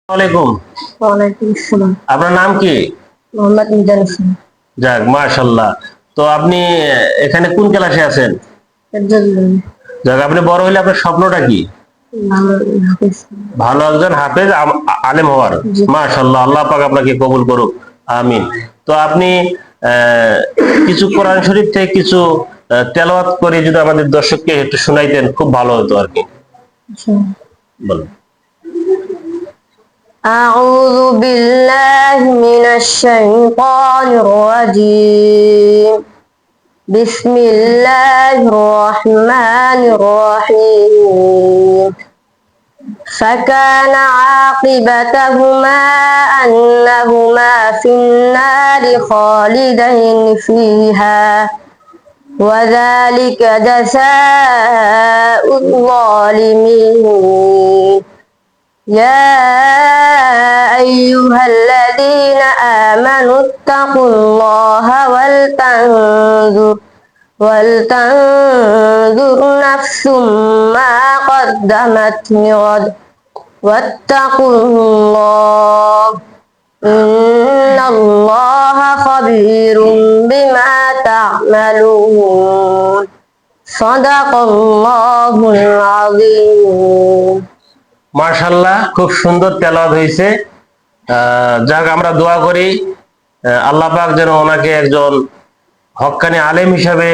ওয়ালাইকুম। ওয়ালাইকুম আসসালাম। আপনার নাম কি? মোহাম্মদ মিজান হোসেন। যাক, মাশাআল্লাহ। তো আপনি এখানে কোন ক্লাসে আছেন? একজন যাক, আপনি বড় হলে আপনার স্বপ্নটা কি? ভালো হাফেজ। ভালো একজন হাফেজ আলেম হওয়ার। জি। মাশাআল্লাহ, আল্লাহ পাক আপনাকে কবুল করুক। আমিন। তো আপনি আহ, কিছু কোরআন শরীফ থেকে কিছু তেলাওয়াত করে যদি আমাদের দর্শককে একটু শোনাইতেন, খুব ভালো হতো আর কি। আচ্ছা। বলুন। أعوذ بالله من الشيطان الرجيم. بسم الله الرحمن الرحيم. فكان عاقبتهما أنهما في النار خالدين فيها وذلك جزاء الظالمين. يا أيها الذين آمنوا اتقوا الله ولتنظر نفس ما قدمت لغد واتقوا الله إن الله خبير بما تعملون. صدق الله العظيم. মাশাআল্লাহ, খুব সুন্দর তেলাওয়াত হয়েছে। যাক, আমরা দোয়া করি আল্লাহ পাক যেন ওনাকে একজন হক্কানি আলেম হিসাবে,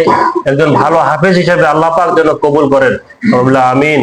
একজন ভালো হাফেজ হিসাবে আল্লাহ পাক যেন কবুল করেন। আমিন।